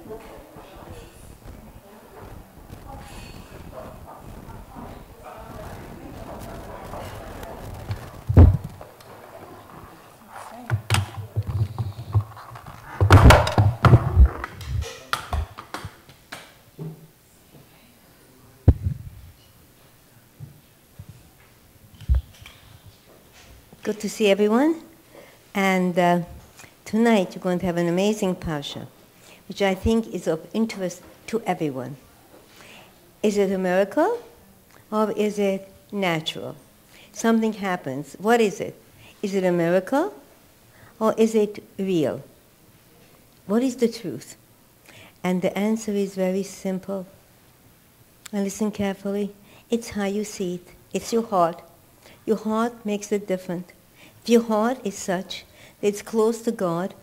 Good to see everyone. And tonight you're going to have an amazing parsha, which I think is of interest to everyone. Is it a miracle or is it natural? Something happens. What is it? Is it a miracle or is it real? What is the truth? And the answer is very simple. And listen carefully. It's how you see it. It's your heart. Your heart makes it different. If your heart is such that it's close to God,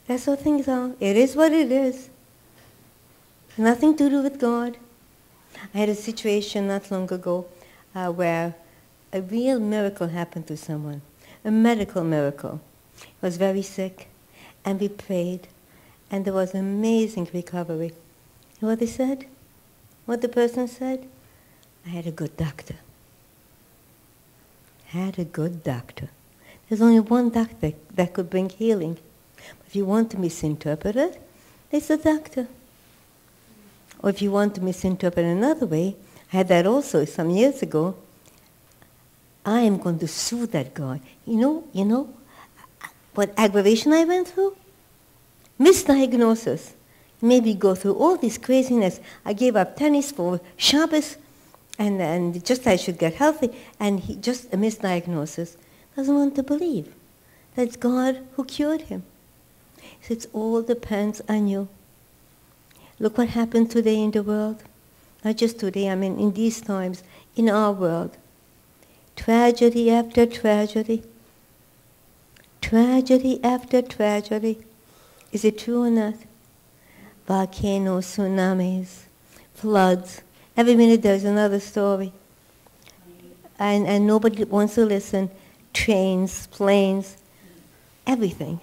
that's how things are. It is what it is. Nothing to do with God. I had a situation not long ago where a real miracle happened to someone, a medical miracle. He was very sick, and we prayed, and there was amazing recovery. You know what they said? What the person said? I had a good doctor. Had a good doctor. There's only one doctor that could bring healing. If you want to misinterpret it, it's the doctor. Or if you want to misinterpret another way, I had that also some years ago. I am going to sue that guy. You know what aggravation I went through? Misdiagnosis. Maybe go through all this craziness. I gave up tennis for Shabbos, and just I should get healthy, and he just a misdiagnosis. Doesn't want to believe that it's God who cured him. So it all depends on you. Look what happened today in the world. Not just today, I mean in these times, in our world. Tragedy after tragedy. Tragedy after tragedy. Is it true or not? Volcanoes, tsunamis, floods. Every minute there's another story. And nobody wants to listen. Trains, planes, everything.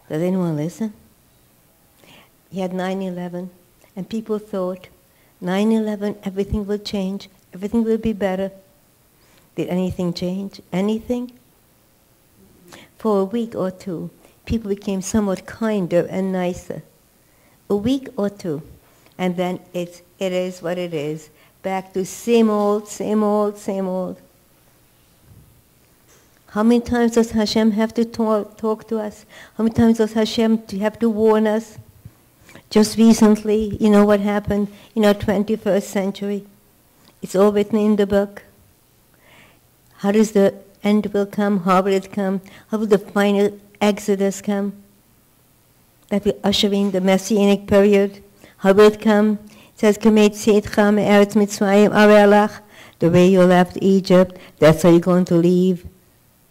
Does anyone listen? You had 9/11, and people thought, 9/11, everything will change, everything will be better. Did anything change? Anything? For a week or two, people became somewhat kinder and nicer. A week or two, and then it is what it is. Back to same old, same old, same old. How many times does Hashem have to talk to us? How many times does Hashem have to warn us? Just recently, you know what happened in our 21st century? It's all written in the book. How does the end will come? How will it come? How will the final exodus come? That will usher in the Messianic period. How will it come? It says, the way you left Egypt, that's how you're going to leave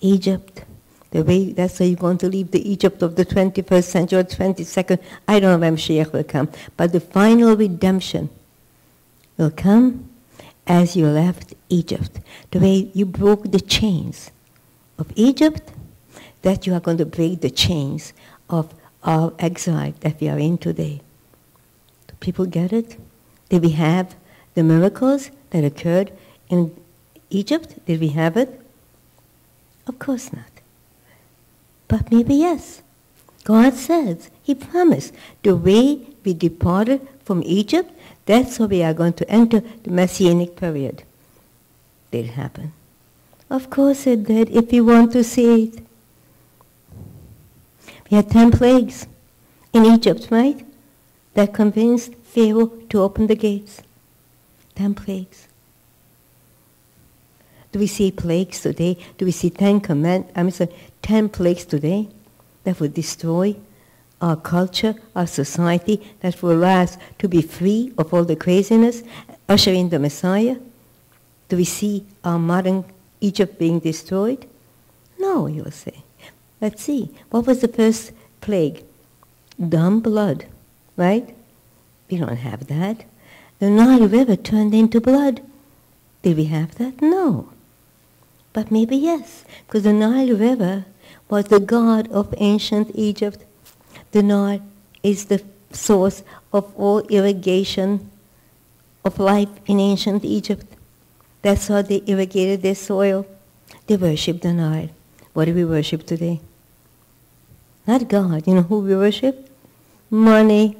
Egypt. That's how you're going to leave the Egypt of the 21st century or 22nd. I don't know when Mashiach will come. But the final redemption will come as you left Egypt. The way you broke the chains of Egypt, that you are going to break the chains of our exile that we are in today. Do people get it? Did we have the miracles that occurred in Egypt? Did we have it? Of course not. But maybe yes. God says, He promised, the way we departed from Egypt, that's how we are going to enter the Messianic period. Did it happen? Of course it did, if you want to see it. We had 10 plagues in Egypt, right? That convinced Pharaoh to open the gates. 10 plagues. Do we see plagues today? Do we see 10 plagues today that will destroy our culture, our society, that will allow us to be free of all the craziness, usher in the Messiah? Do we see our modern Egypt being destroyed? No, you'll say. Let's see. What was the first plague? Dumb blood, right? We don't have that. The Nile River turned into blood. Did we have that? No. But maybe yes, because the Nile River was the god of ancient Egypt. The Nile is the source of all irrigation of life in ancient Egypt. That's how they irrigated their soil. They worshipped the Nile. What do we worship today? Not God. You know who we worship? Money.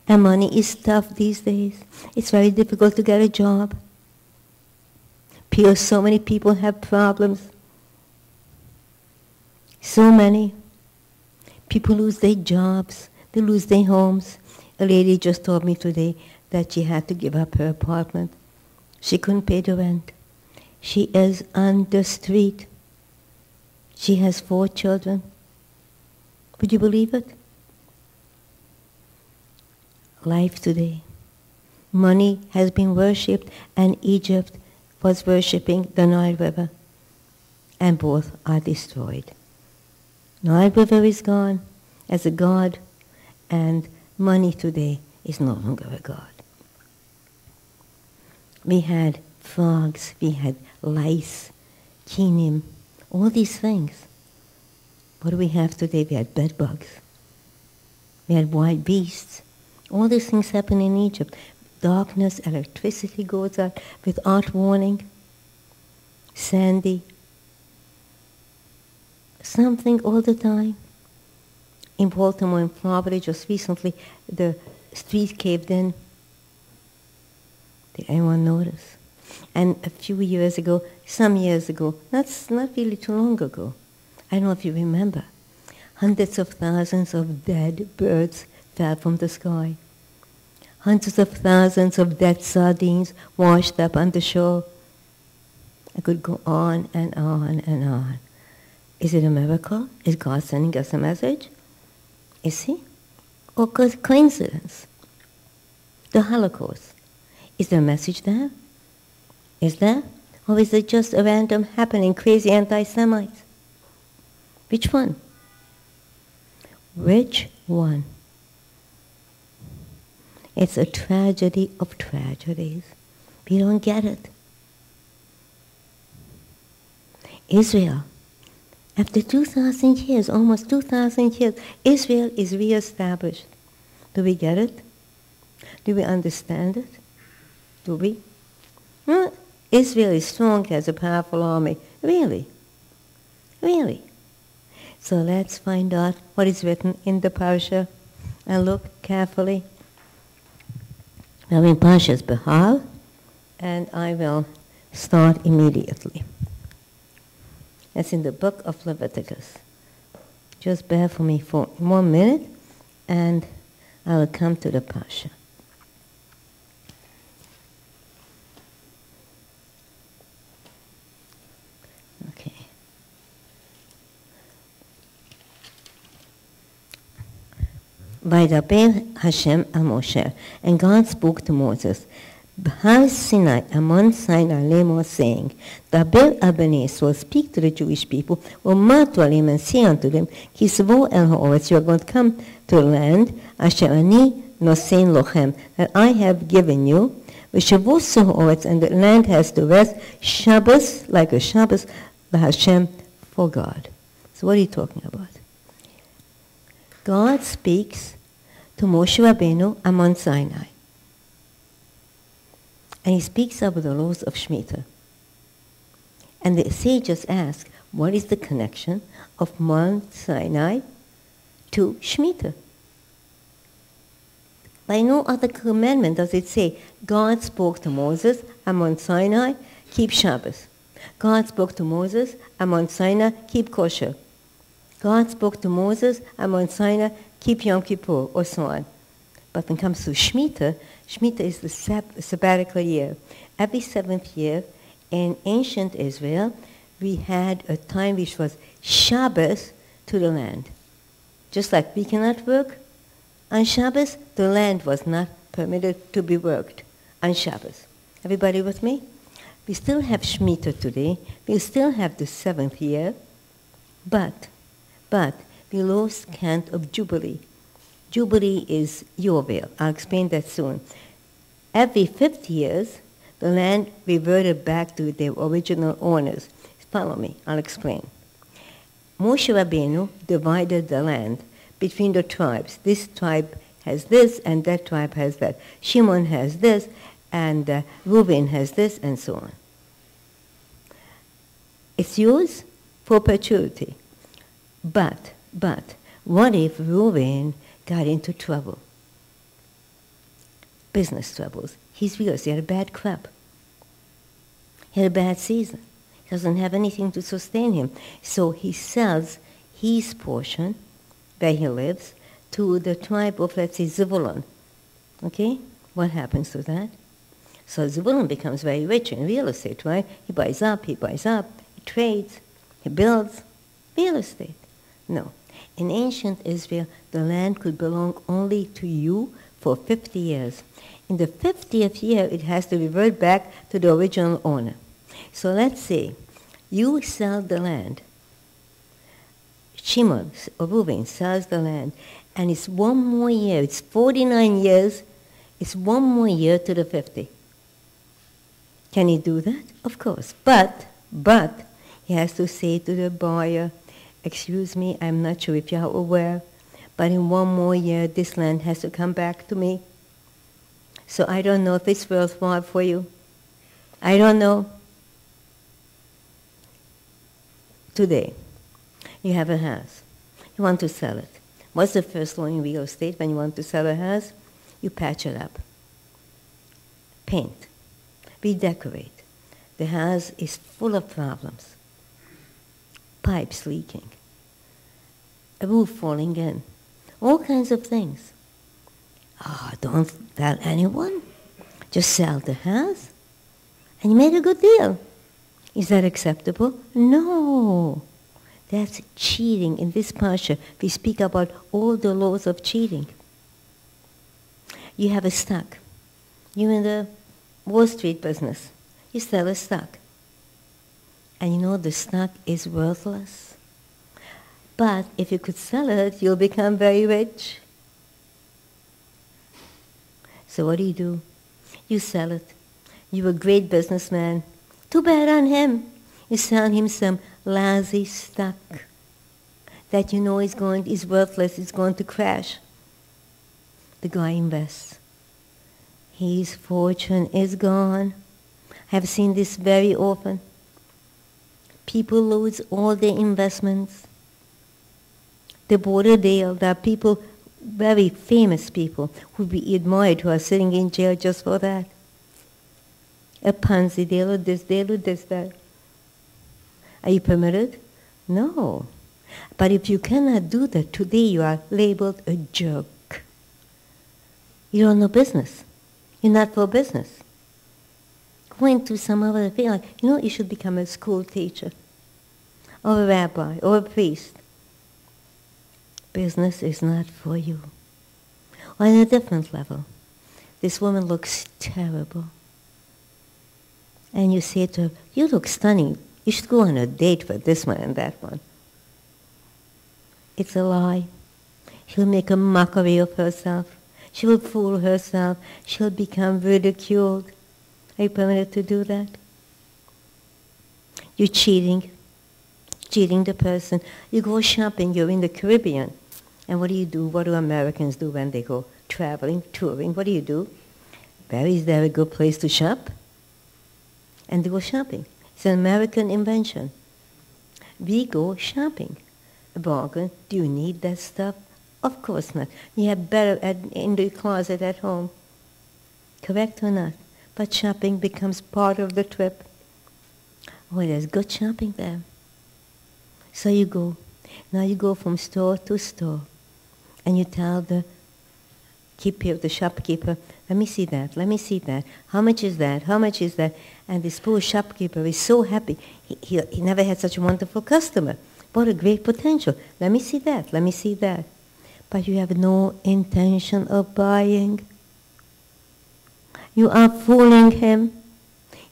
And money is tough these days. It's very difficult to get a job. So many people have problems. So many. People lose their jobs. They lose their homes. A lady just told me today that she had to give up her apartment. She couldn't pay the rent. She is on the street. She has 4 children. Would you believe it? Life today. Money has been worshipped, and Egypt was worshipping the Nile River. And both are destroyed. Nile River is gone as a god, and money today is no longer a god. We had frogs, we had lice, kinim, all these things. What do we have today? We had bed bugs. We had wild beasts. All these things happen in Egypt. Darkness, electricity goes out without warning. Sandy. Something all the time. In Baltimore, in Florida, just recently, the street caved in. Did anyone notice? And a few years ago, some years ago, not really too long ago, I don't know if you remember, hundreds of thousands of dead birds fell from the sky. Hundreds of thousands of dead sardines washed up on the shore. I could go on and on and on. Is it a miracle? Is God sending us a message? Is he? Or coincidence? The Holocaust. Is there a message there? Is there? Or is it just a random happening, crazy anti-Semites? Which one? Which one? It's a tragedy of tragedies. We don't get it. Israel, after 2,000 years, almost 2,000 years, Israel is reestablished. Do we get it? Do we understand it? Do we? No, Israel is strong, has a powerful army. Really? Really? So let's find out what is written in the Parsha and look carefully. Now in Parsha's Behar, and I will start immediately. It's in the book of Leviticus. Just bear for me for 1 minute, and I will come to the Parsha. Okay. Vaydaber Hashem al Moshe, and God spoke to Moses, B'har Sinai, among Sinai, Lemor, saying, Daber al Bnei Yisrael, speak to the Jewish people, Umar to Alim, and say unto them, Kisvo el ha'oretz, you are going to come to the land, Asher ani nosein lochem, that I have given you, V'shavos ha'oretz, and the land has to rest, Shabbos, like a Shabbos, Hashem, for God. So what are you talking about? God speaks to Moshe Rabbeinu on Mount Sinai. And he speaks about the laws of Shemitah. And the sages ask, what is the connection of Mount Sinai to Shemitah? By no other commandment does it say, God spoke to Moses on Mount Sinai, keep Shabbos. God spoke to Moses on Mount Sinai, keep kosher. God spoke to Moses on Mount Sinai, keep Yom Kippur, or so on. But when it comes to Shemitah, Shemitah is the sabbatical year. Every 7th year in ancient Israel, we had a time which was Shabbos to the land. Just like we cannot work on Shabbos, the land was not permitted to be worked on Shabbos. Everybody with me? We still have Shemitah today. We still have the 7th year, but we lost count of Jubilee. Jubilee is Yovel. I'll explain that soon. Every 50 years, the land reverted back to their original owners. Follow me, I'll explain. Moshe Rabbeinu divided the land between the tribes. This tribe has this, and that tribe has that. Shimon has this, and Reuben has this, and so on. It's yours for perpetuity. But, what if Reuben got into trouble? Business troubles. He's realized he had a bad crop. He had a bad season. He doesn't have anything to sustain him. So he sells his portion, where he lives, to the tribe of, let's say, Zebulun. Okay? What happens to that? So Zebulun becomes very rich in real estate, right? He buys up, he trades, he builds real estate. No. In ancient Israel, the land could belong only to you for 50 years. In the 50th year, it has to revert back to the original owner. So let's say you sell the land. Shimon or Reuben sells the land, and it's one more year. It's 49 years. It's one more year to the 50. Can he do that? Of course. But he has to say to the buyer, excuse me, I'm not sure if you're aware, but in one more year, this land has to come back to me. So I don't know if it's worthwhile for you. I don't know. Today, you have a house. You want to sell it. What's the first law in real estate when you want to sell a house? You patch it up. Paint. Redecorate. The house is full of problems. Pipes leaking. A roof falling in. All kinds of things. Don't tell anyone. Just sell the house. And you made a good deal. Is that acceptable? No. That's cheating. In this parsha, we speak about all the laws of cheating. You have a stock. You're in the Wall Street business. You sell a stock. And you know the stock is worthless. But if you could sell it, you'll become very rich. So what do? You sell it. You're a great businessman. Too bad on him. You sell him some lousy stock that you know is worthless, is going to crash. The guy invests. His fortune is gone. I have seen this very often. People lose all their investments. They bought a deal. There are people, very famous people, who be admired, who are sitting in jail just for that. A Ponzi deal, or this, that. Are you permitted? No. But if you cannot do that, today you are labeled a jerk. You don't know business. You're not for business. Go into some other thing, like, you should become a school teacher, or a rabbi, or a priest. Business is not for you. On a different level, this woman looks terrible. And you say to her, you look stunning. You should go on a date with this one and that one. It's a lie. She'll make a mockery of herself. She will fool herself. She'll become ridiculed. Are you permitted to do that? You're cheating the person. You go shopping, you're in the Caribbean. And what do? What do Americans do when they go traveling, touring? What do? Where is there a good place to shop? And they go shopping. It's an American invention. We go shopping. A bargain. Do you need that stuff? Of course not. You have better in the closet at home. Correct or not? But shopping becomes part of the trip. Oh, there's good shopping there. So you go. Now you go from store to store. And you tell the shopkeeper, let me see that. How much is that? And this poor shopkeeper is so happy. He never had such a wonderful customer. What a great potential. Let me see that. But you have no intention of buying. You are fooling him.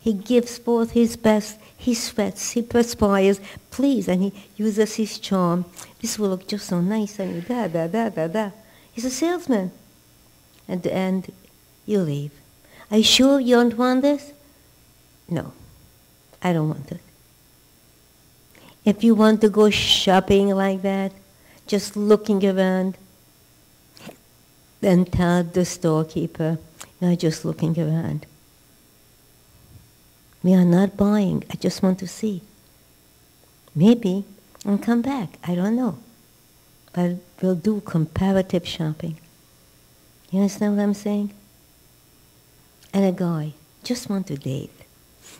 He gives forth his best. He sweats, he perspires, please, and he uses his charm. This will look just so nice on you, da. He's a salesman. At the end, you leave. Are you sure you don't want this? No, I don't want it. If you want to go shopping like that, just looking around. Then tell the storekeeper, you're just looking around. We are not buying, I just want to see. Maybe I'll come back, I don't know. But we'll do comparative shopping. You understand what I'm saying? And a guy just want to date.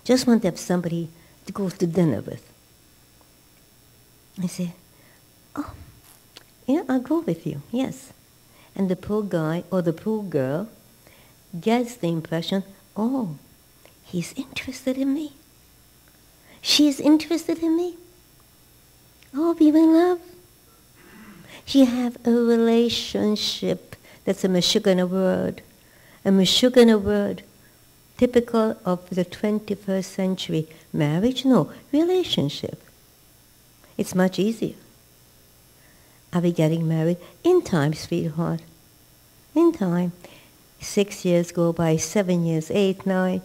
Just want to have somebody to go to dinner with. I say, oh, yeah, I'll go with you, yes. And the poor guy or the poor girl gets the impression, oh, he's interested in me. She's interested in me. Oh, we will love. You have a relationship. That's a Meshuggah word. A Meshuggah word. Typical of the 21st century. Marriage? No. Relationship. It's much easier. Are we getting married? In time, sweetheart. In time. 6 years go by, 7 years, 8, 9.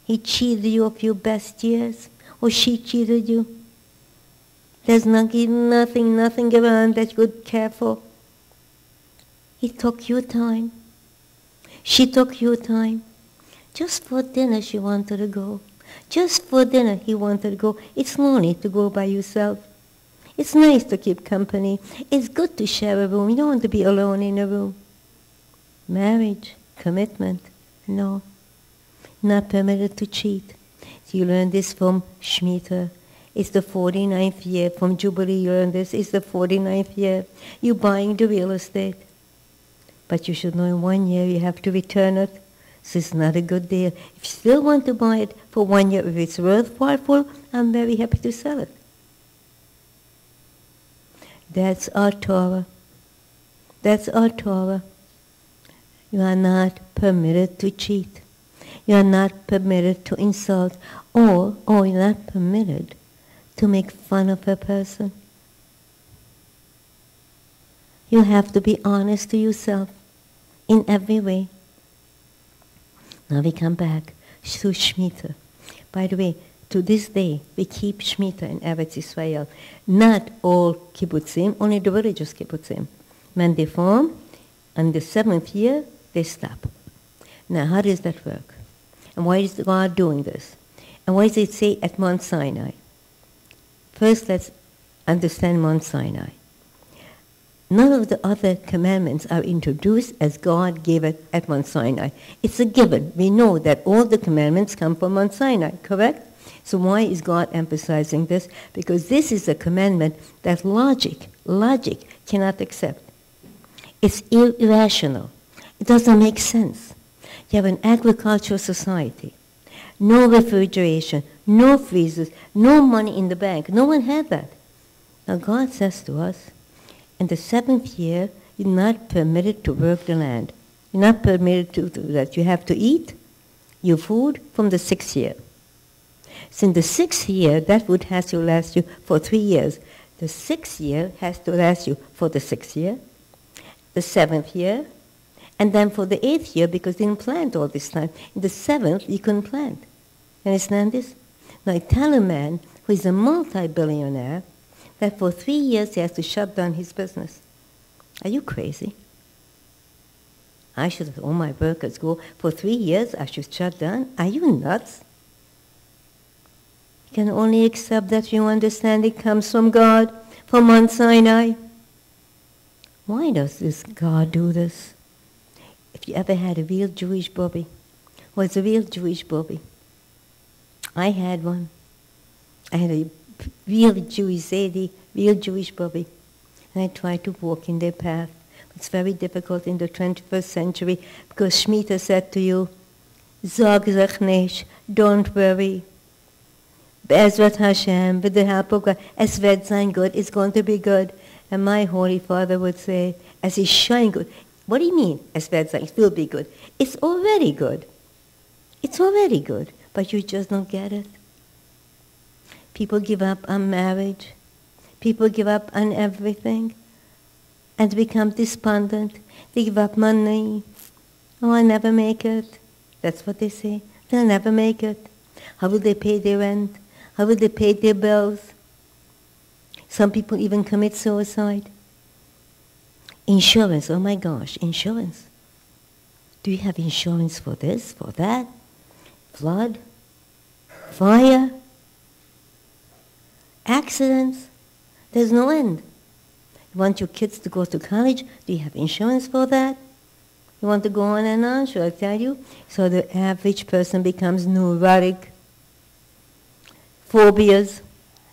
He cheated you of your best years. Or she cheated you. There's nothing around that you could care for. He took your time. She took your time. Just for dinner she wanted to go. Just for dinner he wanted to go. It's lonely to go by yourself. It's nice to keep company. It's good to share a room. You don't want to be alone in a room. Marriage, commitment, no. Not permitted to cheat. So you learn this from Shemitah. It's the 49th year. From Jubilee you learn this. It's the 49th year. You're buying the real estate. But you should know in 1 year you have to return it. So it's not a good deal. If you still want to buy it for 1 year, if it's worthwhile, I'm very happy to sell it. That's our Torah. That's our Torah. You are not permitted to cheat. You are not permitted to insult. Or you're not permitted to make fun of a person. You have to be honest to yourself in every way. Now we come back to Shemitah. By the way, to this day, we keep Shemitah in Eretz Israel. Not all kibbutzim, only the religious kibbutzim. When they form, on the 7th year, they stop. Now, how does that work? And why is God doing this? And why does it say at Mount Sinai? First, let's understand Mount Sinai. None of the other commandments are introduced as God gave it at Mount Sinai. It's a given. We know that all the commandments come from Mount Sinai, correct? So why is God emphasizing this? Because this is a commandment that logic cannot accept. It's irrational. It doesn't make sense. You have an agricultural society. No refrigeration, no freezers, no money in the bank. No one had that. Now God says to us, in the 7th year, you're not permitted to work the land. You're not permitted to do that. You have to eat your food from the 6th year. So in the 6th year, that would have to last you for 3 years. The 6th year has to last you for the 6th year, the 7th year, and then for the 8th year, because they didn't plant all this time. In the 7th, you couldn't plant. You understand this? Now I tell a man who is a multi-billionaire that for 3 years he has to shut down his business. Are you crazy? I should have all my workers go. For 3 years I should shut down? Are you nuts? You can only accept that you understand it comes from God, from Mount Sinai. Why does this God do this? If you ever had a real Jewish Bobby, was a real Jewish Bobby. I had one. I had a real Jewish Zadie, real Jewish Bobby. And I tried to walk in their path. It's very difficult in the 21st century because Shemitah said to you, Zog zech nesh, don't worry. Be'ezrat Hashem, with the help of God, es wird sein good, it's going to be good. And my Holy Father would say, as is shine good. What do you mean, es wird sein, it will be good? It's already good. It's already good, but you just don't get it. People give up on marriage. People give up on everything and become despondent. They give up money. Oh, I'll never make it. That's what they say. They'll never make it. How will they pay their rent? How will they pay their bills? Some people even commit suicide. Insurance, oh my gosh, insurance. Do you have insurance for this, for that? Flood? Fire? Accidents? There's no end. You want your kids to go to college? Do you have insurance for that? You want to go on and on? Should I tell you? So the average person becomes neurotic. Phobias,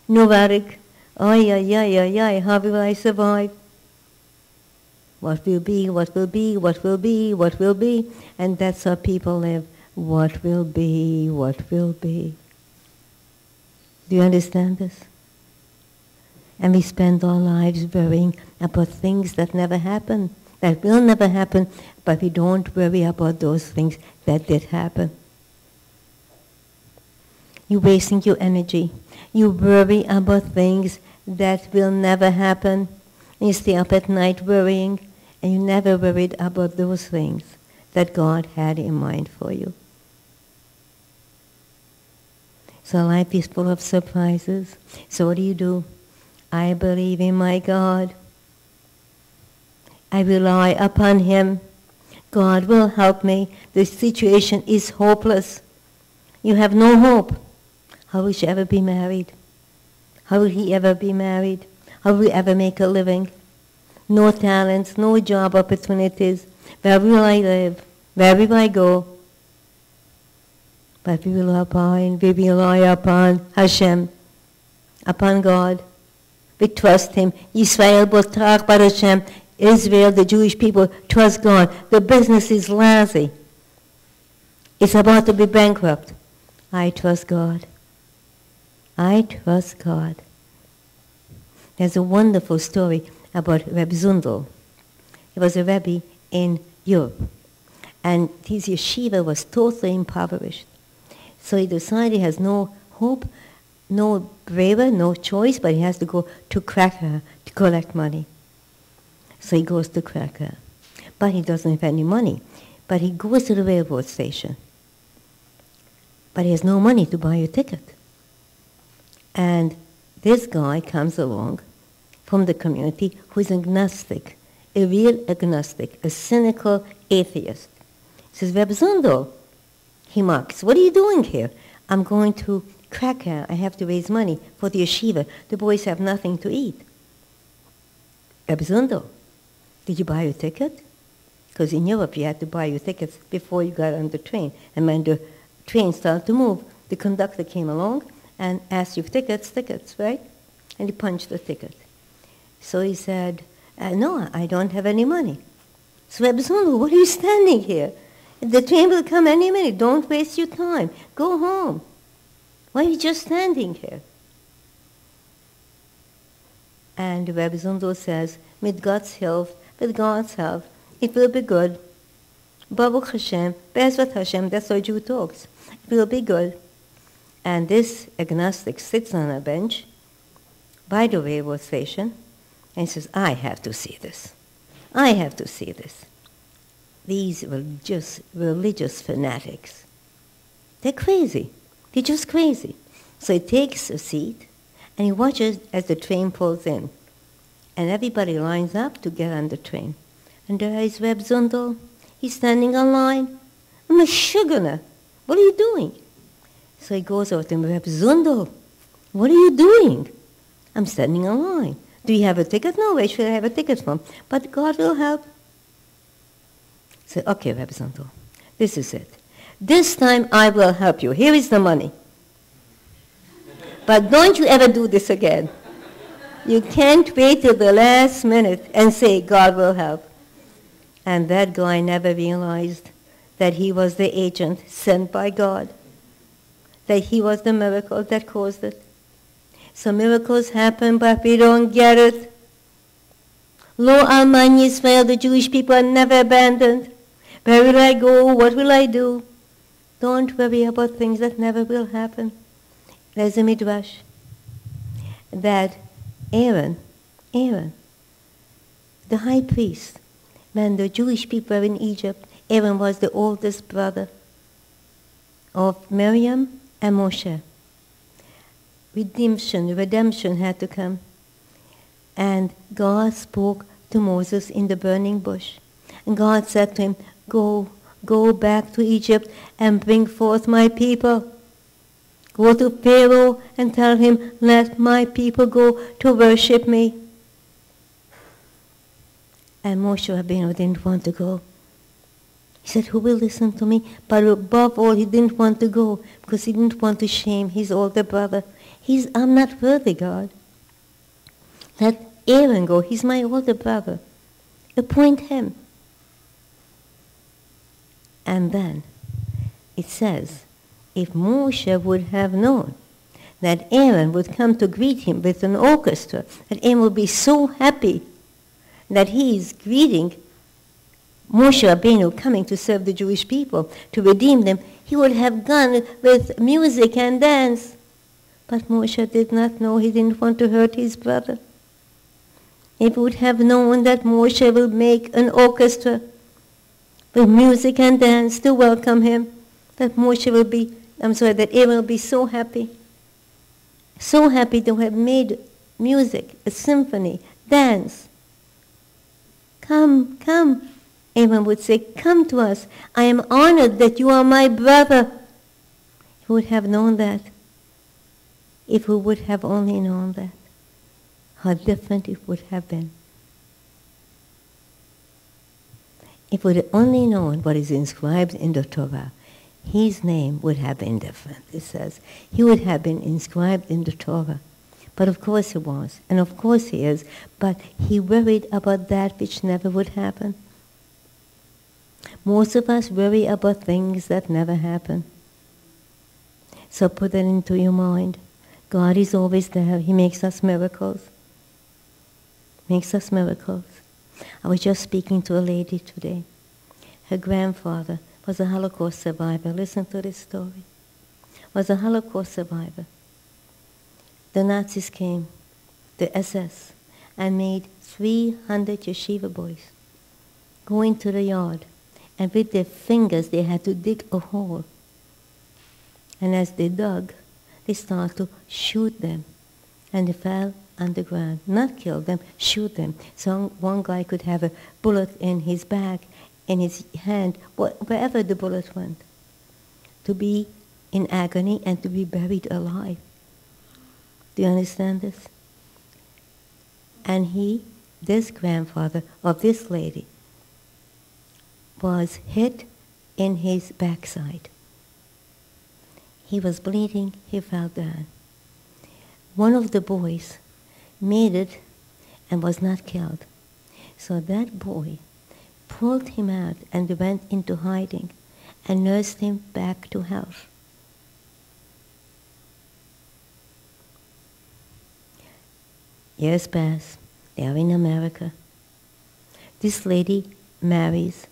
neurotic. How will I survive? What will be, what will be, what will be, what will be? And that's how people live. What will be, what will be. Do you understand this? And we spend our lives worrying about things that never happen, that will never happen, but we don't worry about those things that did happen. You're wasting your energy. You worry about things that will never happen. And you stay up at night worrying, and you never worried about those things that God had in mind for you. So life is full of surprises. So what do? I believe in my God. I rely upon Him. God will help me. The situation is hopeless. You have no hope. How will she ever be married? How will he ever be married? How will he ever make a living? No talents, no job opportunities. Where will I live? Where will I go? But we rely upon Hashem, upon God. We trust Him. Yisrael b'trach bar Hashem. Israel, the Jewish people, trust God. The business is lousy. It's about to be bankrupt. I trust God. I trust God. There's a wonderful story about Reb Zundel. He was a Rebbe in Europe. And his yeshiva was totally impoverished. So he decided he has no hope, no braver, no choice, but he has to go to Krakow to collect money. So he goes to Krakow. But he doesn't have any money. But he goes to the railroad station. But he has no money to buy a ticket. And this guy comes along from the community who is agnostic, a real agnostic, a cynical atheist. He says, Reb Zundel, he mocks, what are you doing here? I'm going to Krakow. I have to raise money for the yeshiva. The boys have nothing to eat. Reb Zundel, did you buy a ticket? Because in Europe you had to buy your tickets before you got on the train. And when the train started to move, the conductor came along and asked you tickets, right? And he punched the ticket. So he said, no, I don't have any money. So Reb Zundel, what are you standing here? The train will come any minute. Don't waste your time. Go home. Why are you just standing here? And Reb Zundel says, with God's help, it will be good. Baruch Hashem, Bezrat Hashem, that's how a Jew talks. It will be good. And this agnostic sits on a bench by the railroad station and says, I have to see this. I have to see this. These religious fanatics, they're crazy. They're just crazy. So he takes a seat and he watches as the train pulls in. And everybody lines up to get on the train. And there is Reb Zundel. He's standing in line. Meshuggah, what are you doing? So he goes over to him, Reb Zundel, what are you doing? I'm standing in line. Do you have a ticket? No, where should I have a ticket from? But God will help. So, okay, Reb Zundel, this is it. This time I will help you. Here is the money. But don't you ever do this again. You can't wait till the last minute and say, God will help. And that guy never realized that he was the agent sent by God, that he was the miracle that caused it. So miracles happen, but we don't get it. Lo Alman Yisrael, the Jewish people are never abandoned. Where will I go? What will I do? Don't worry about things that never will happen. There's a midrash that Aaron, the high priest, when the Jewish people were in Egypt, Aaron was the oldest brother of Miriam and Moshe. Redemption had to come. And God spoke to Moses in the burning bush. And God said to him, go back to Egypt and bring forth my people. Go to Pharaoh and tell him, let my people go to worship me. And Moshe Rabbeinu didn't want to go. He said, who will listen to me? But above all, he didn't want to go because he didn't want to shame his older brother. I'm not worthy, God. Let Aaron go. He's my older brother. Appoint him. And then it says, if Moshe would have known that Aaron would come to greet him with an orchestra, that Aaron would be so happy that he is greeting Moshe Rabbeinu coming to serve the Jewish people, to redeem them, he would have gone with music and dance. But Moshe did not know. He didn't want to hurt his brother. He would have known that Moshe will make an orchestra with music and dance to welcome him, that that Aaron will be so happy to have made music, a symphony, dance. Come, come. Aaron would say, come to us. I am honored that you are my brother. He would have known that. If we would have only known that, how different it would have been. If we had only known what is inscribed in the Torah, his name would have been different, it says. He would have been inscribed in the Torah. But of course he was, and of course he is, but he worried about that which never would happen. Most of us worry about things that never happen. So put that into your mind. God is always there. He makes us miracles. Makes us miracles. I was just speaking to a lady today. Her grandfather was a Holocaust survivor. Listen to this story. Was a Holocaust survivor. The Nazis came, the SS, and made 300 yeshiva boys go into the yard. And with their fingers, they had to dig a hole. And as they dug, they started to shoot them. And they fell underground. Not kill them, shoot them. So one guy could have a bullet in his back, in his hand, wherever the bullet went. To be in agony and to be buried alive. Do you understand this? And this grandfather of this lady, was hit in his backside. He was bleeding, he fell down. One of the boys made it and was not killed. So that boy pulled him out and went into hiding and nursed him back to health. Years pass, they are in America. This lady marries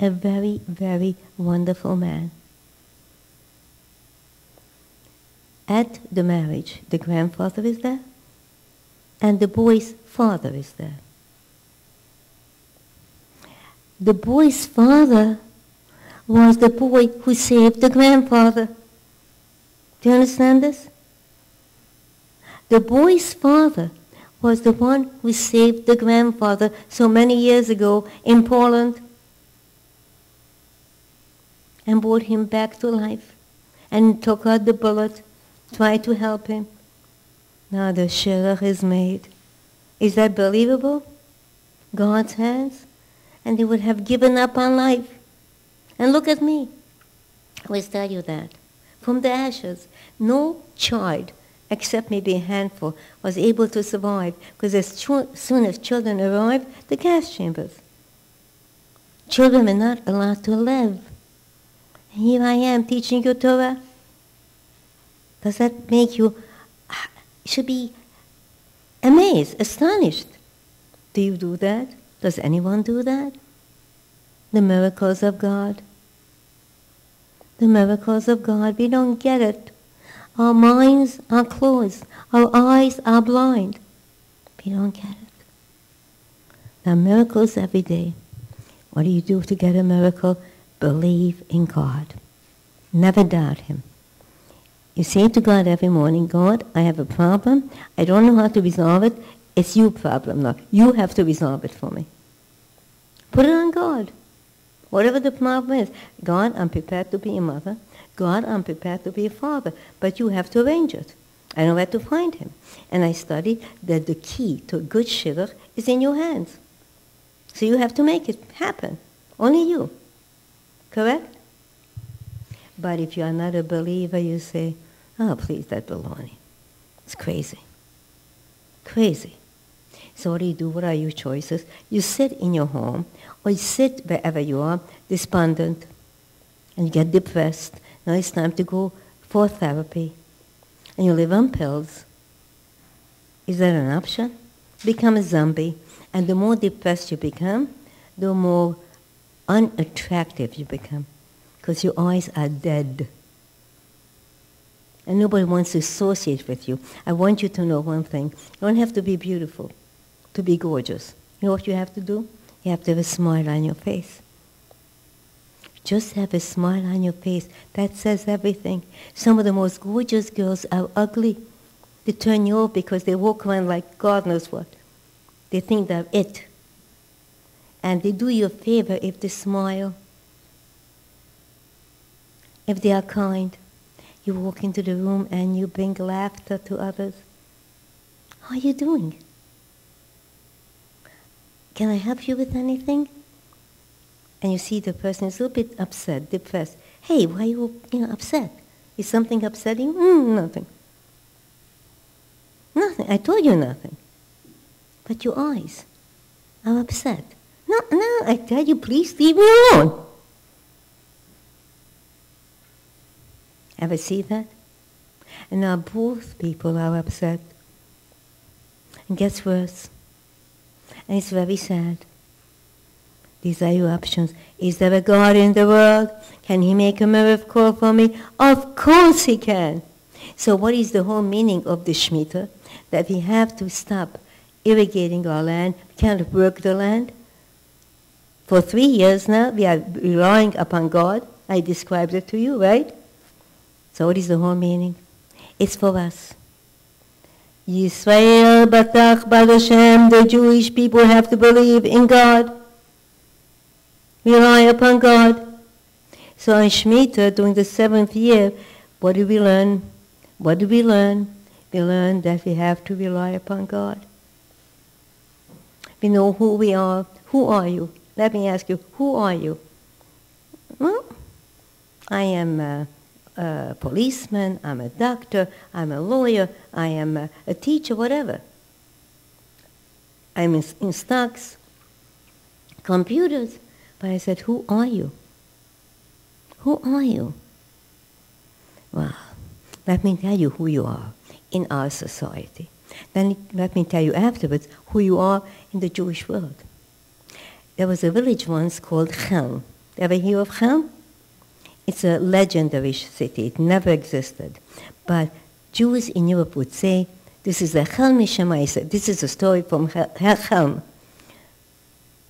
a very, very wonderful man. At the marriage, the grandfather is there, and the boy's father is there. The boy's father was the boy who saved the grandfather. Do you understand this? The boy's father was the one who saved the grandfather so many years ago in Poland, and brought him back to life, and took out the bullet, tried to help him. Now the shidduch is made. Is that believable? God's hands? And they would have given up on life. And look at me. I always tell you that. From the ashes, no child, except maybe a handful, was able to survive, because as soon as children arrived, the gas chambers. Children were not allowed to live. Here I am teaching you Torah. Does that make you should be amazed, astonished? Do you do that? Does anyone do that? The miracles of God. The miracles of God, we don't get it. Our minds are closed. Our eyes are blind. We don't get it. There are miracles every day. What do you do to get a miracle? Believe in God. Never doubt Him. You say to God every morning, God, I have a problem. I don't know how to resolve it. It's your problem now. You have to resolve it for me. Put it on God. Whatever the problem is. God, I'm prepared to be a mother. God, I'm prepared to be a father. But you have to arrange it. I know where to find him. And I studied that the key to a good shidduch is in your hands. So you have to make it happen. Only you. Correct? But if you are not a believer, you say, oh, please, that baloney. It's crazy. Crazy. So what do? What are your choices? You sit in your home, or you sit wherever you are, despondent, and you get depressed. Now it's time to go for therapy. And you live on pills. Is that an option? Become a zombie. And the more depressed you become, the more unattractive you become. Because your eyes are dead. And nobody wants to associate with you. I want you to know one thing. You don't have to be beautiful to be gorgeous. You know what you have to do? You have to have a smile on your face. Just have a smile on your face. That says everything. Some of the most gorgeous girls are ugly. They turn you off because they walk around like God knows what. They think they're it. And they do you a favor if they smile, if they are kind. You walk into the room and you bring laughter to others. How are you doing? Can I help you with anything? And you see the person is a little bit upset, depressed. Hey, why are you upset? Is something upsetting you? Nothing. Nothing. I told you nothing. But your eyes are upset. No, I tell you, please leave me alone. Ever see that? And now both people are upset. It gets worse. And it's very sad. These are your options. Is there a God in the world? Can he make a miracle for me? Of course he can. So what is the whole meaning of the Shemitah? That we have to stop irrigating our land. We can't work the land. For 3 years now, we are relying upon God. I described it to you, right? So what is the whole meaning? It's for us. Yisrael batach b'ad Hashem, the Jewish people have to believe in God. Rely upon God. So on Shemitah, during the 7th year, what do we learn? What do we learn? We learn that we have to rely upon God. We know who we are. Who are you? Let me ask you, who are you? Well, I am a policeman, I'm a doctor, I'm a lawyer, I am a teacher, whatever. I'm in stocks, computers. But I said, who are you? Who are you? Well, let me tell you who you are in our society. Then let me tell you afterwards who you are in the Jewish world. There was a village once called Chelm. Ever hear of Chelm? It's a legendary city. It never existed. But Jews in Europe would say, this is a Chelm Shemaisa. This is a story from Chelm.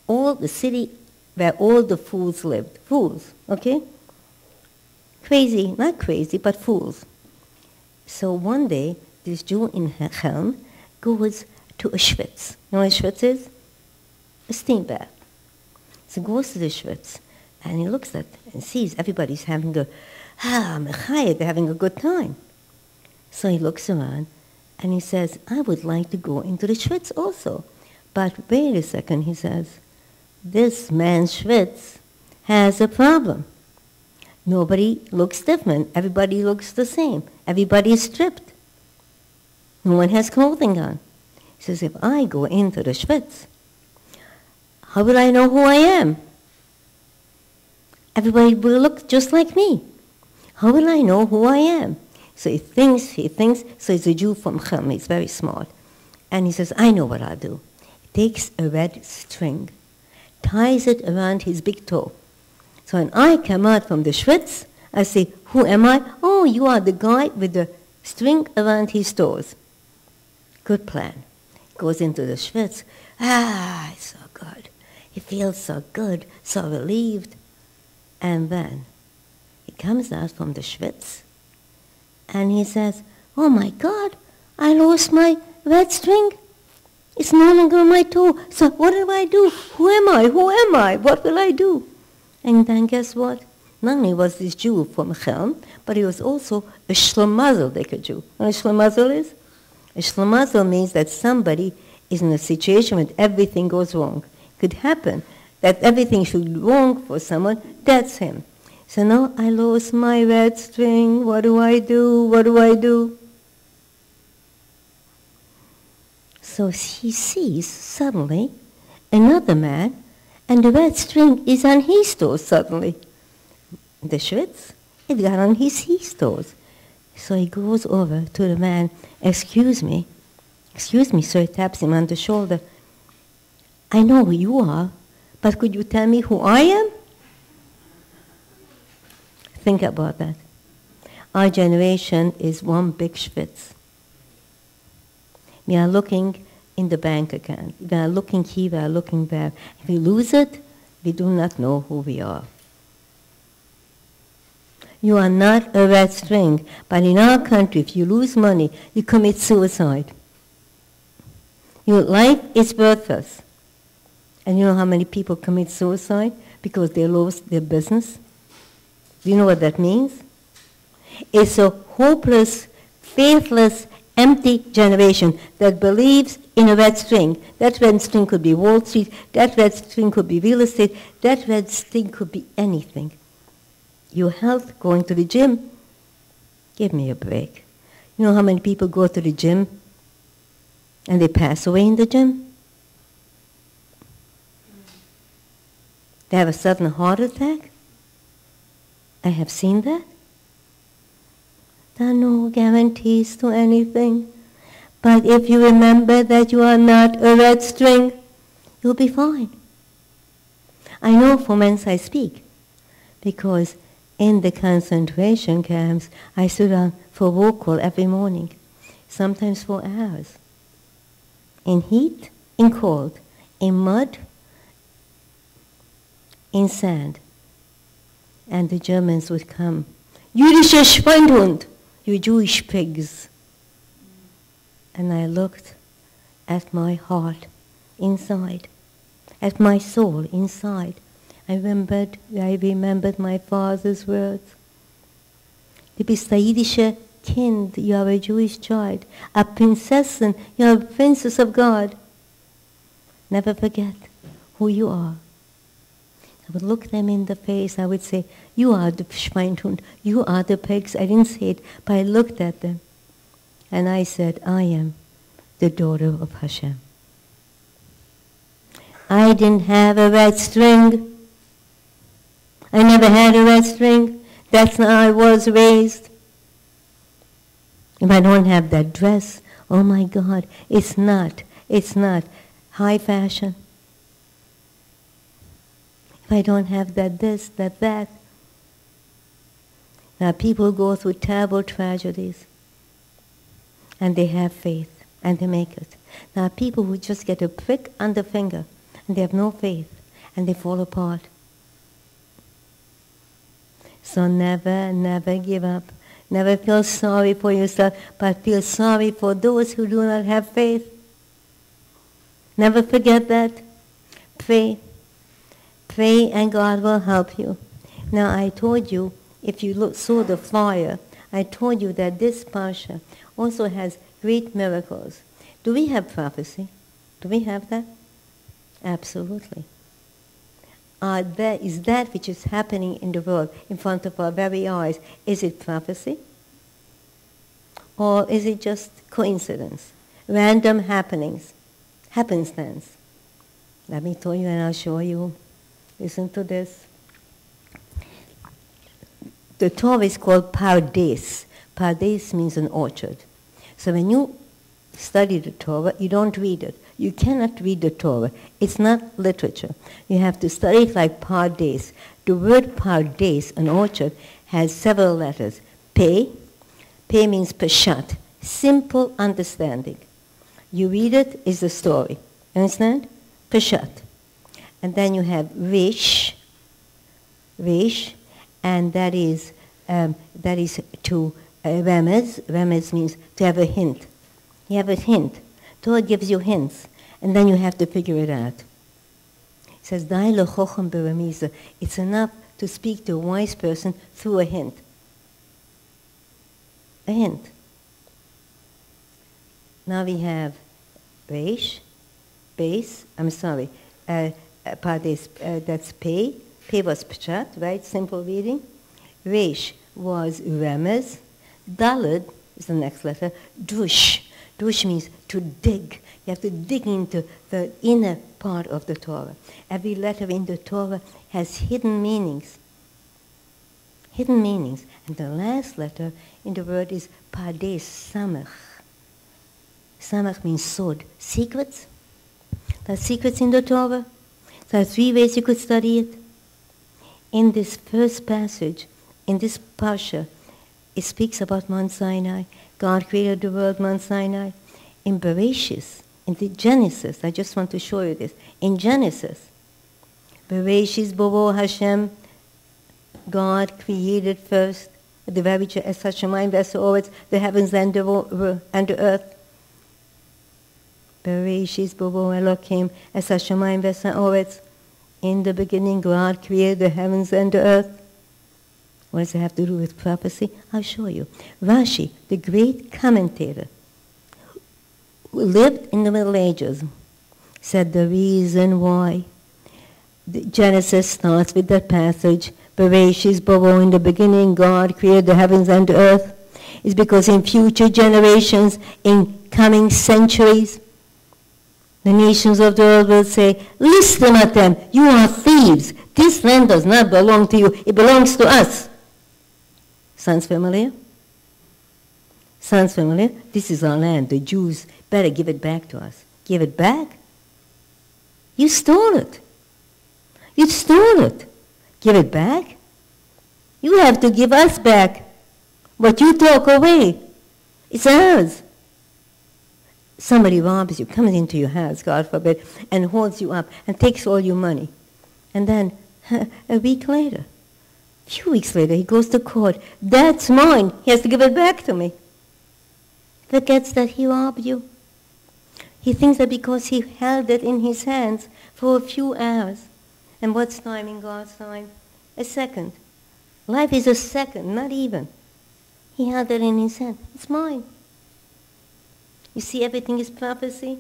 All the city where all the fools lived. Fools, okay? Crazy, not crazy, but fools. So one day, this Jew in Chelm goes to a schwitz. You know what a schwitz is? A steam bath. So he goes to the schwitz, and he looks at and sees everybody's having they're having a good time. So he looks around, and he says, I would like to go into the schwitz also. But wait a second, he says, this man's schwitz has a problem. Nobody looks different. Everybody looks the same. Everybody is stripped. No one has clothing on. He says, if I go into the schwitz, how will I know who I am? Everybody will look just like me. How will I know who I am? So he thinks, so he's a Jew from Chelm, he's very smart. And he says, I know what I'll do. He takes a red string, ties it around his big toe. So when I come out from the schwitz, I say, who am I? Oh, you are the guy with the string around his toes. Good plan. Goes into the schwitz. It's so good. He feels so good, so relieved. And then he comes out from the schwitz, and he says, oh my God, I lost my red string. It's no longer on my toe. So what do I do? Who am I? Who am I? What will I do? And then guess what? Not only was this Jew from Chelm, but he was also a Shlemazelik Jew. What a Shlemazel is? A Shlemazel means that somebody is in a situation when everything goes wrong. It could happen that everything should go wrong for someone. That's him. So now I lost my red string. What do I do? What do I do? So he sees suddenly another man, and the red string is on his toes suddenly. The Schwitz, it got on his toes. So he goes over to the man, excuse me, so he taps him on the shoulder. I know who you are, but could you tell me who I am? Think about that. Our generation is one big Schwitz. We are looking in the bank account. We are looking here, we are looking there. If we lose it, we do not know who we are. You are not a red string, but in our country, if you lose money, you commit suicide. Your life is worthless. And you know how many people commit suicide because they lost their business? Do you know what that means? It's a hopeless, faithless, empty generation that believes in a red string. That red string could be Wall Street, that red string could be real estate, that red string could be anything. Your health, going to the gym, give me a break. You know how many people go to the gym and they pass away in the gym? They have a sudden heart attack? I have seen that. There are no guarantees to anything. But if you remember that you are not a red string, you'll be fine. I know from whence I speak, because in the concentration camps, I stood on for roll call every morning, sometimes for hours. In heat, in cold, in mud, in sand. And the Germans would come, Jüdische Schweinhund, you Jewish pigs. And I looked at my heart inside, at my soul inside. I remembered my father's words. Du bist ein jüdisches Kind, you are a Jewish child. A Prinzessin, you are a princess of God. Never forget who you are. I would look them in the face. I would say, you are the Schweinhund, you are the pigs. I didn't say it, but I looked at them. And I said, I am the daughter of Hashem. I didn't have a red string. I never had a red string. That's how I was raised. If I don't have that dress, oh my God, it's not high fashion. If I don't have that this, that. Now people go through terrible tragedies and they have faith and they make it. Now people who just get a prick on the finger and they have no faith and they fall apart. So never give up. Never feel sorry for yourself, but feel sorry for those who do not have faith. Never forget that. Pray and God will help you. Now I told you, if you saw the flyer, I told you that this parsha also has great miracles. Do we have prophecy? Do we have that? Absolutely. Is that which is happening in the world in front of our very eyes, is it prophecy? Or is it just coincidence, random happenings, happenstance? Let me tell you and I'll show you. Listen to this. The Torah is called Pardes. Pardes means an orchard. So when you study the Torah, you don't read it. You cannot read the Torah. It's not literature. You have to study it like Pardes. The word Pardes, an orchard, has several letters. Pe means Peshat, simple understanding. You read it, is the story. Understand? Peshat. And then you have Rish, and that is to Remez. Remez means to have a hint. You have a hint. Torah gives you hints. And then you have to figure it out. It says, Dai lechocham beremiza. It's enough to speak to a wise person through a hint. A hint. Now we have Reish, base, Pardes, that's Pei. Pei was Pshat, right? Simple reading. Reish was Remez. Daled is the next letter. Drush. Drush means to dig. You have to dig into the inner part of the Torah. Every letter in the Torah has hidden meanings. Hidden meanings. And the last letter in the word is Pardes Samach. Samach means sword. Secrets. There are secrets in the Torah. There are 3 ways you could study it. In this first passage, in this Parsha, it speaks about Mount Sinai. God created the world, Mount Sinai. In Bereshis, in the Genesis, I just want to show you this. In Genesis, Bereshis Bovo Hashem, God created first the very the heavens and the earth. Bereshis Bovo Elokim es hashamayim v'ha'oretz. In the beginning, God created the heavens and the earth. What does it have to do with prophecy? I'll show you. Rashi, the great commentator, who lived in the Middle Ages, said the reason why the Genesis starts with that passage, Bereshis Bovo, in the beginning God created the heavens and the earth, is because in future generations, in coming centuries, the nations of the world will say, listen at them, you are thieves. This land does not belong to you, it belongs to us. Sounds familiar? Sounds familiar? This is our land. The Jews better give it back to us. Give it back? You stole it. You stole it. Give it back? You have to give us back what you took away. It's ours. Somebody robs you, comes into your house, God forbid, and holds you up and takes all your money. And then a week later, a few weeks later, he goes to court. That's mine. He has to give it back to me. Forgets that he robbed you. He thinks that because he held it in his hands for a few hours. And what's time in God's time? A second. Life is a second, not even. He held it in his hand. It's mine. You see, everything is prophecy.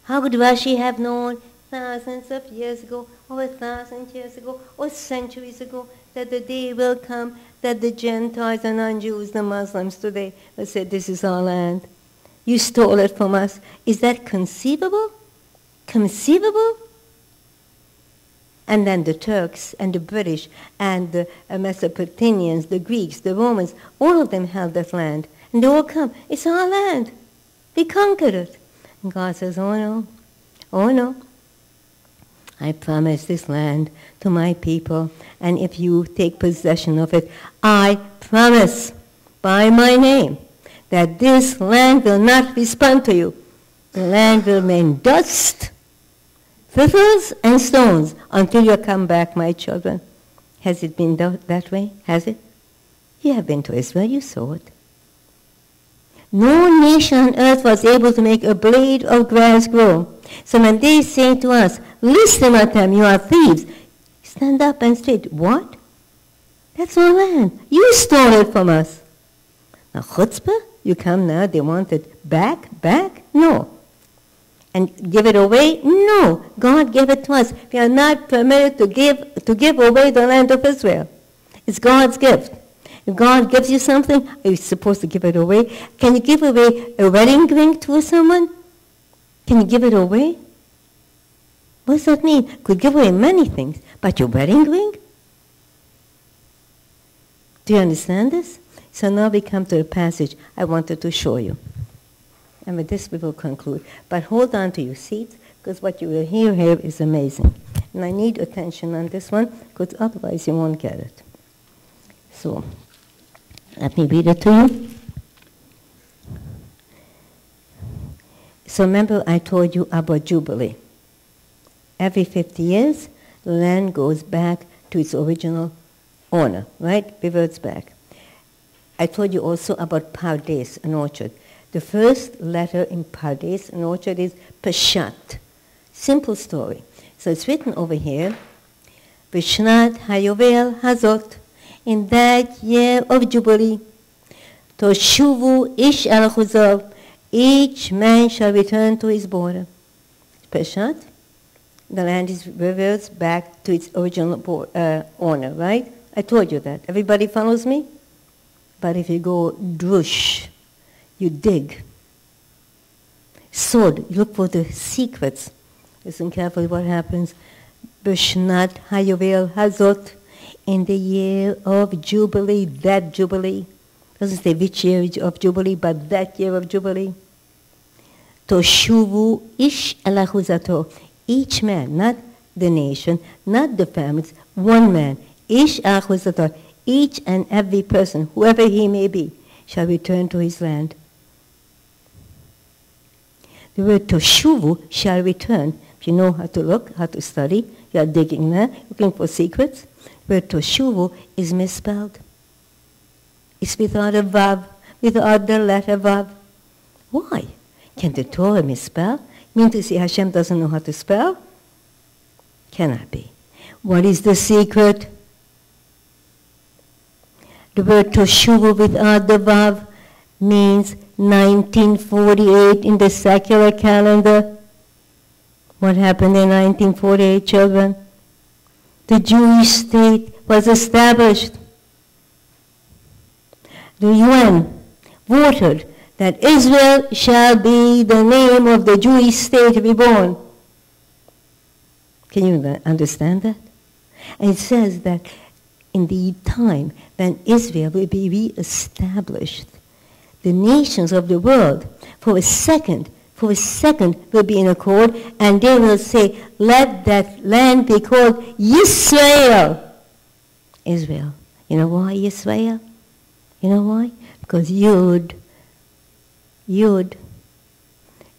How could Rashi have known thousands of years ago, or 1,000 years ago, or centuries ago, that the day will come that the Gentiles and non-Jews, the Muslims today, will say, this is our land. You stole it from us. Is that conceivable? Conceivable? And then the Turks and the British and the Mesopotamians, the Greeks, the Romans, all of them held that land. And they all come, it's our land. We conquered it. And God says, oh no, oh no. I promise this land to my people, and if you take possession of it, I promise by my name that this land will not respond to you. The land will remain dust, thistles, and stones until you come back, my children. Has it been that way? Has it? You have been to Israel, you saw it. No nation on earth was able to make a blade of grass grow. So when they say to us, listen at them, you are thieves, stand up and say, what? That's our land. You stole it from us. Now chutzpah, you come now, they want it back? No. And give it away? No. God gave it to us. We are not permitted to give away the land of Israel. It's God's gift. If God gives you something, are you supposed to give it away? Can you give away a wedding ring to someone? Can you give it away? What does that mean? You could give away many things, but your wedding ring? Do you understand this? So now we come to the passage I wanted to show you. And with this we will conclude. But hold on to your seats, because what you will hear here is amazing. And I need attention on this one, because otherwise you won't get it. So, let me read it to you. So remember I told you about Jubilee. Every 50 years, the land goes back to its original owner, right? Reverts back. I told you also about Pardes, an orchard. The first letter in Pardes, an orchard, is Peshat. Simple story. So it's written over here, Vishnat Hayovel Hazot, in that year of Jubilee, Toshuvu Ish al Chuzav, each man shall return to his border. Peshat, the land is reverts back to its original owner, right? I told you that. Everybody follows me? But if you go drush, you dig. Sword, you look for the secrets. Listen carefully what happens. B'shnat hayovel hazot, in the year of Jubilee, that Jubilee. Doesn't say which year of Jubilee, but that year of Jubilee. Toshuvu ish alachuzato. Each man, not the nation, not the families, one man. Ish alachuzato. Each and every person, whoever he may be, shall return to his land. The word toshuvu, shall return. If you know how to look, how to study, you are digging there, looking for secrets. The word toshuvu is misspelled. It's without a vav, without the letter vav. Why? Can the Torah misspell? Mean to say Hashem doesn't know how to spell? Cannot be. What is the secret? The word toshuvu without the vav means 1948 in the secular calendar. What happened in 1948, children? The Jewish state was established. The UN voted that Israel shall be the name of the Jewish state reborn. Can you understand that? And it says that in the time when Israel will be re-established, the nations of the world, for a second, will be in accord, and they will say, let that land be called Yisrael. Israel. You know why Yisrael? You know why? Because Yud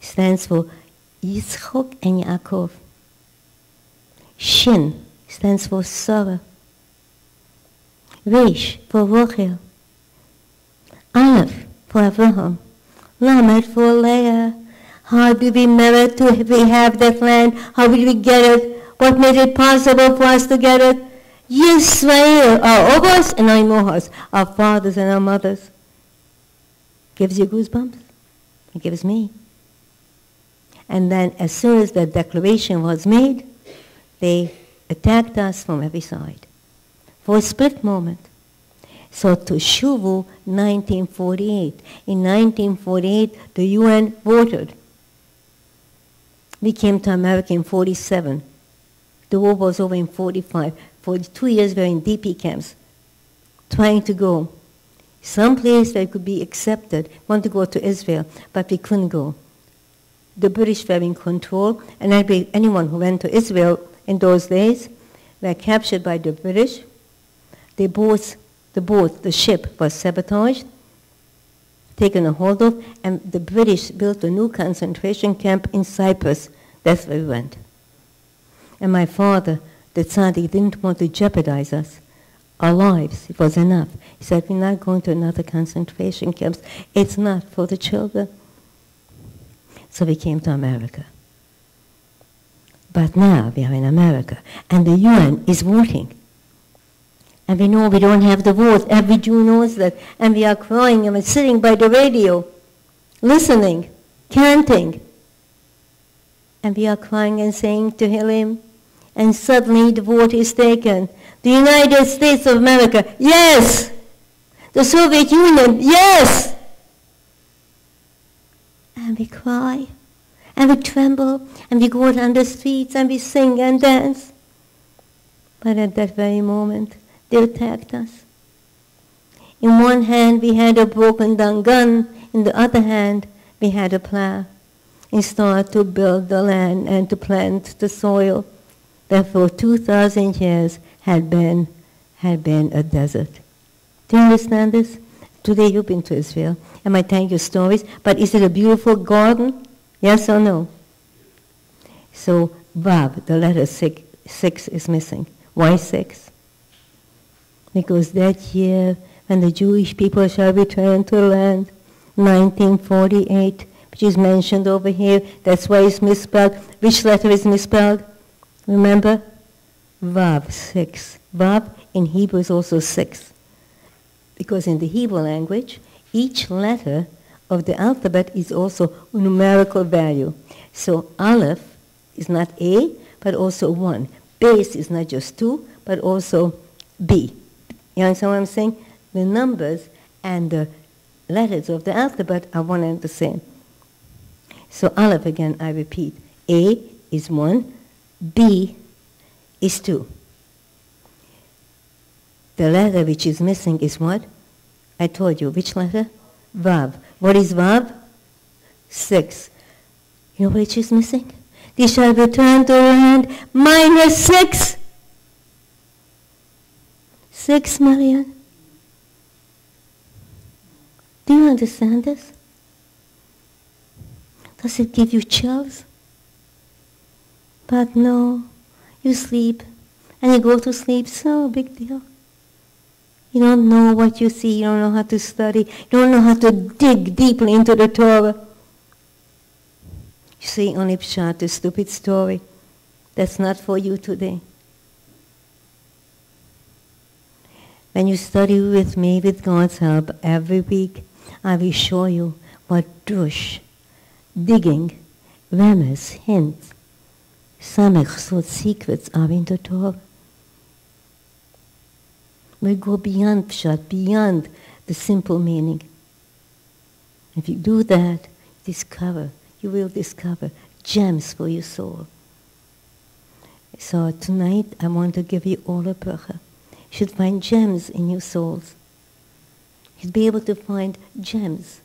stands for Yitzchok and Yaakov. Shin stands for Sarah. Resh for Rachel. Aleph for Abraham. Lamed for Leah. How did we merit to have that land? How did we get it? What made it possible for us to get it? Yisrael, our Avos and our Imohos, our fathers and our mothers. Gives you goosebumps? It gives me. And then as soon as the declaration was made, they attacked us from every side for a split moment. So Toshuvu, 1948. In 1948, the UN voted. We came to America in 47. The war was over in 45. For 2 years, we were in DP camps, trying to go someplace where we could be accepted. We wanted to go to Israel, but we couldn't go. The British were in control, and anyone who went to Israel in those days were captured by the British. The ship was sabotaged, taken a hold of, and the British built a new concentration camp in Cyprus. That's where we went. And my father, the tzaddik, didn't want to jeopardize us, our lives. It was enough. He said, we're not going to another concentration camps. It's not for the children. So we came to America. But now we are in America, and the UN is voting. And we know we don't have the vote. Every Jew knows that. And we are crying, and we're sitting by the radio, listening, chanting. And we are crying and saying to him, and suddenly the vote is taken. The United States of America, yes! The Soviet Union, yes! And we cry, and we tremble, and we go down the streets, and we sing and dance. But at that very moment, they attacked us. In one hand, we had a broken down gun. In the other hand, we had a plow. And started to build the land and to plant the soil that for 2,000 years had been a desert. Do you understand this? Today you've been to Israel, and I tell you stories, but is it a beautiful garden? Yes or no? So Vav, the letter 6 is missing. Why 6? Because that year, when the Jewish people shall return to the land, 1948, which is mentioned over here. That's why it's misspelled. Which letter is misspelled? Remember? Vav, 6. Vav in Hebrew is also 6. Because in the Hebrew language, each letter of the alphabet is also a numerical value. So Aleph is not A, but also 1. Base is not just 2, but also B. You understand what I'm saying? The numbers and the letters of the alphabet are one and the same. So Aleph, again, I repeat. A is 1, B is 2. The letter which is missing is what? I told you. Which letter? Vav. What is Vav? 6. You know which is missing? They shall return to the land minus 6. 6 million. Do you understand this? Does it give you chills? But no, you sleep, and you go to sleep, so big deal. You don't know what you see, you don't know how to study, you don't know how to dig deeply into the Torah. You see only Pshat, a stupid story. That's not for you today. When you study with me, with God's help, every week, I will show you what drush, digging, remez, hints, samech, sort secrets are in the Torah. We go beyond Pshat, beyond the simple meaning. If you do that, you will discover gems for your soul. So tonight, I want to give you all a bracha. You should find gems in your souls. You should be able to find gems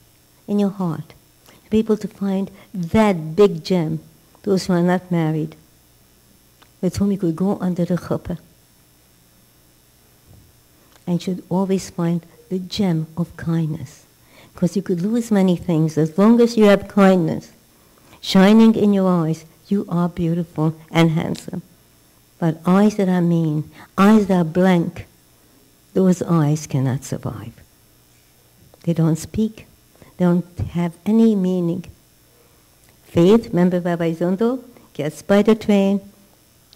in your heart. You should be able to find that big gem, those who are not married, with whom you could go under the chuppah. And you should always find the gem of kindness. Because you could lose many things. As long as you have kindness shining in your eyes, you are beautiful and handsome. But eyes that are mean, eyes that are blank, those eyes cannot survive. They don't speak. They don't have any meaning. Faith, remember Rabbi Zondo, gets by the train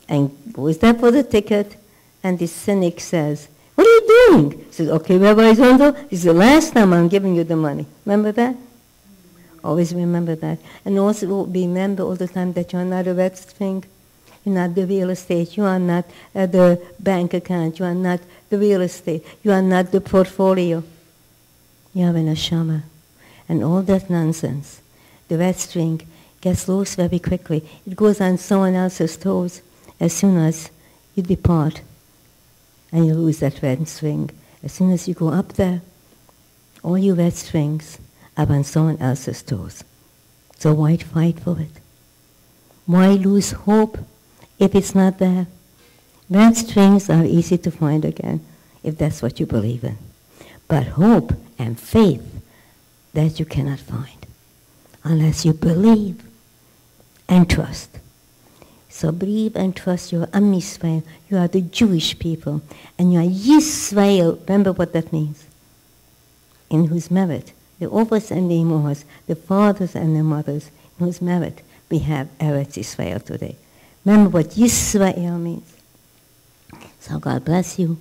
and goes there for the ticket, and the cynic says, "What are you doing?" He says, "Okay, Rabbi Zondo, this is the last time I'm giving you the money." Remember that? Always remember that. And also remember all the time that you're not a red string. You're not the real estate. You are not the bank account. You are not the real estate. You are not the portfolio. You have an neshama. And all that nonsense, the red string, gets loose very quickly. It goes on someone else's toes as soon as you depart. And you lose that red string. As soon as you go up there, all your red strings are on someone else's toes. So why fight for it? Why lose hope if it's not there? Red strings are easy to find again, if that's what you believe in. But hope and faith, that you cannot find, unless you believe and trust. So believe and trust. You are Am Yisrael. You are the Jewish people. And you are Yisrael. Remember what that means. In whose merit, the Ovos and the Imuhos, the fathers and the mothers, in whose merit we have Eretz Yisrael today. Remember what Yisrael means. So God bless you.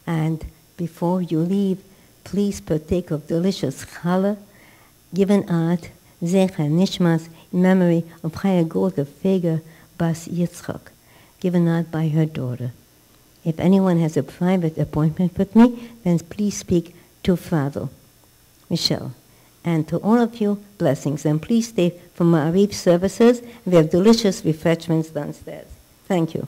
And before you leave, please partake of delicious challah given at Zecher Nishmas in memory of Chaya Golda Feger Bas Yitzchak, given out by her daughter. If anyone has a private appointment with me, then please speak to Father Michelle. And to all of you, blessings. And please stay for Ma'ariv services. We have delicious refreshments downstairs. Thank you.